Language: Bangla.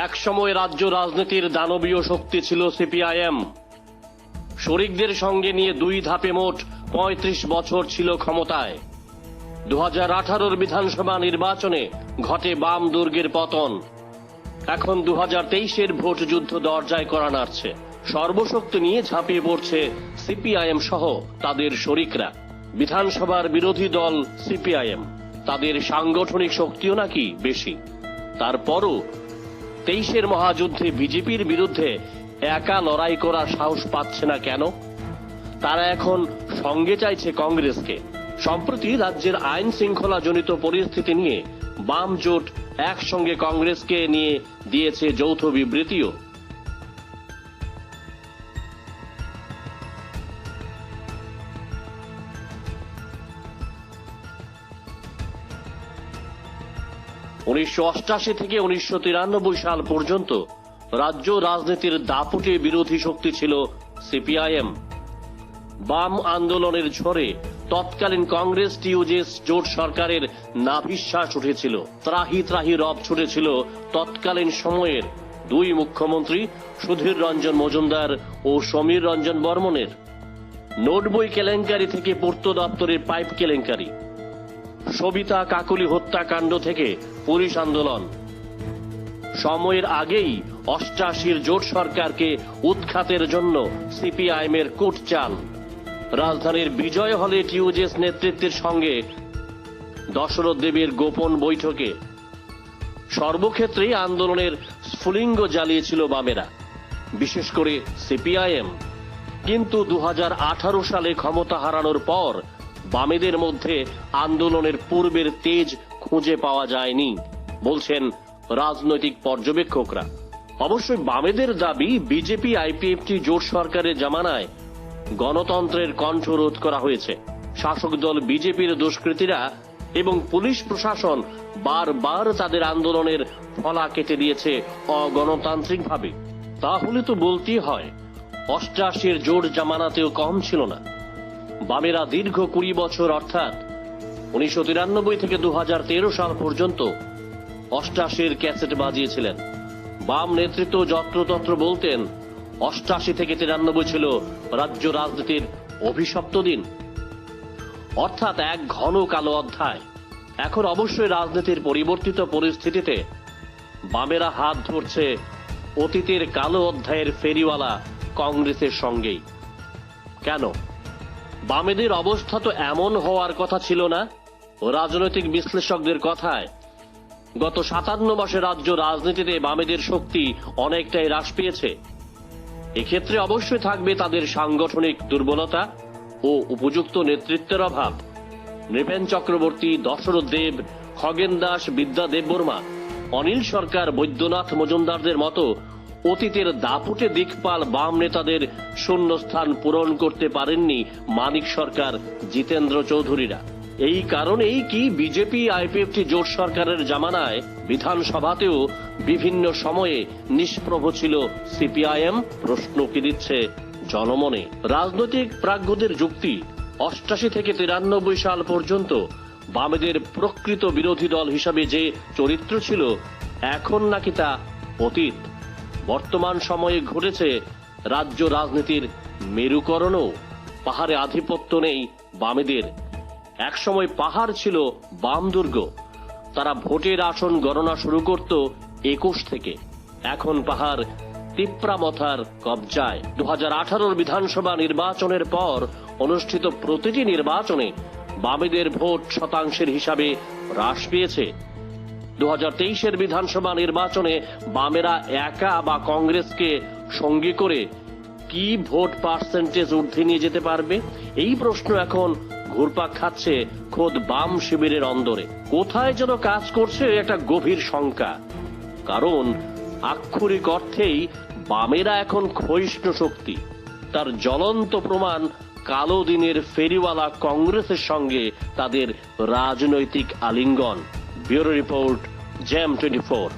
একসময় রাজ্য রাজনীতির দানবীয় শক্তি ছিল সিপিআইএম। শরিকদের সঙ্গে নিয়ে দুই ধাপে মোট ৩৫ বছর ছিল ক্ষমতায়। ২০১৮ বিধানসভা নির্বাচনে ঘটে বাম দুর্গের পতন। এখন ২০২৩ ভোট যুদ্ধ দরজায় করা নাড়ছে। সর্বশক্তি নিয়ে ঝাঁপিয়ে পড়ছে সিপিআইএম সহ তাদের শরিকরা। বিধানসভার বিরোধী দল সিপিআইএম, তাদের সাংগঠনিক শক্তিও নাকি বেশি। তারপরও ২৩ মহাযুদ্ধে বিজেপির বিরুদ্ধে একা লড়াই করার সাহস পাচ্ছে না কেন? তারা এখন সঙ্গে চাইছে কংগ্রেসকে। সম্প্রতি রাজ্যের আইন শৃঙ্খলা জনিত পরিস্থিতি নিয়ে বাম জোট একসঙ্গে কংগ্রেসকে নিয়ে দিয়েছে যৌথ বিবৃতিও। '৮৮ থেকে ১৯৯৩ সাল পর্যন্ত রাজ্য রাজনীতির দাপুটে বিরোধী শক্তি ছিল সিপিআইএম। বাম আন্দোলনের ঝড়ে তৎকালীন কংগ্রেস টিউজেস জোট সরকারের নাভিশ্বাস উঠেছিল। ত্রাহি ত্রাহি রব ছুটেছিল তৎকালীন সময়ের দুই মুখ্যমন্ত্রী সুধীর রঞ্জন মজুমদার ও সমীর রঞ্জন বর্মনের। নোটবই কেলেঙ্কারি থেকে পূর্ত দপ্তরের পাইপ কেলেঙ্কারি, সবিতা কাকলি হত্যাকাণ্ড থেকে পুলিশ আন্দোলন। সময়ের আগেই ৮৮ জোট সরকারকে উৎখাতের জন্য সিপিআইএমের কুটচাল। রাজধানীর বিজয় হলে টিউজেস নেতৃত্বের সঙ্গে দশরথ দেবের গোপন বৈঠকে সর্বক্ষেত্রেই আন্দোলনের স্ফুলিঙ্গ জ্বালিয়েছিল বামেরা, বিশেষ করে সিপিআইএম। কিন্তু ২০১৮ সালে ক্ষমতা হারানোর পর বামেদের মধ্যে আন্দোলনের পূর্বের তেজ খুঁজে পাওয়া যায়নি বলছেন রাজনৈতিক পর্যবেক্ষকরা। অবশ্যই বামেদের দাবি, বিজেপি আইপিএফটি জোট সরকারের জামানায় গণতন্ত্রের কণ্ঠ রোধ করা হয়েছে। শাসক দল বিজেপির দুষ্কৃতীরা এবং পুলিশ প্রশাসন বারবার তাদের আন্দোলনের ফলা কেটে দিয়েছে অগণতান্ত্রিকভাবে। তাহলে তো বলতেই হয় ৮৮ জোট জামানাতেও কম ছিল না। বামেরা দীর্ঘ ২০ বছর অর্থাৎ ১৯৯৩ থেকে ২০১৩ সাল পর্যন্ত ৮৮ ক্যাসেট বাজিয়েছিলেন। বাম নেতৃত্ব যত্রতত্র বলতেন ৮৮ থেকে ৯৩ ছিল রাজ্য রাজনীতির অভিশপ্ত দিন, অর্থাৎ এক ঘন কালো অধ্যায়। এখন অবশ্যই রাজনীতির পরিবর্তিত পরিস্থিতিতে বামেরা হাত ধরছে অতীতের কালো অধ্যায়ের ফেরিওয়ালা কংগ্রেসের সঙ্গেই। কেন? বামেদের অবস্থা তো এমন হওয়ার কথা ছিল না। রাজনৈতিক বিশ্লেষকদের কথায় গত ৫৭ মাসে রাজ্য রাজনীতিতে বামেদের শক্তি অনেকটাই হ্রাস পেয়েছে। এক্ষেত্রে অবশ্যই থাকবে তাদের সাংগঠনিক দুর্বলতা ও উপযুক্ত নেতৃত্বের অভাব। নৃপেন চক্রবর্তী, দশরথ দেব, খগেন দাস, বিদ্যা দেববর্মা, অনিল সরকার, বৈদ্যনাথ মজুমদারদের মতো অতীতের দাপুটে দিকপাল বাম নেতাদের শূন্যস্থান পূরণ করতে পারেননি মানিক সরকার, জিতেন্দ্র চৌধুরীরা। এই কারণেই কি বিজেপি আইপিএফটি জোট সরকারের জামানায় বিধানসভাতেও বিভিন্ন সময়ে নিষ্প্রভ ছিল সিপিআইএম? প্রশ্ন কি দিচ্ছে জনমনে। রাজনৈতিক প্রাজ্ঞদের যুক্তি, ৮৮ থেকে ৯৩ সাল পর্যন্ত বামেদের প্রকৃত বিরোধী দল হিসাবে যে চরিত্র ছিল, এখন নাকি তা অতীত। বর্তমান সময়ে ঘটেছে রাজ্য রাজনীতির মেরুকরণও। পাহাড়ে আধিপত্য নেই বামেদের। একসময় পাহাড় ছিল বাম দুর্গ। তারা ভোটের আসন গণনা শুরু করত ২১ থেকে। এখন পাহাড় তিপ্রামথার কবজায়। ২০১৮ বিধানসভা নির্বাচনের পর অনুষ্ঠিত প্রতিটি নির্বাচনে বামেদের ভোট শতাংশের হিসাবে হ্রাস পেয়েছে। ২০২৩ বিধানসভা নির্বাচনে বামেরা একা বা কংগ্রেসকে সঙ্গী করে কি ভোট পার্সেন্টেজ ঊর্ধ্বে নিয়ে যেতে পারবে? এই প্রশ্ন এখন ঘুরপাক খাচ্ছে খোদ বাম শিবিরের অন্দরে। কোথায় যেন কাজ করছে একটা গভীর শঙ্কা। কারণ আক্ষরিক অর্থেই বামেরা এখন ক্ষয়িষ্ণু শক্তি। তার জ্বলন্ত প্রমাণ কালো দিনের ফেরিওয়ালা কংগ্রেসের সঙ্গে তাদের রাজনৈতিক আলিঙ্গন। Bureau report, jam 24।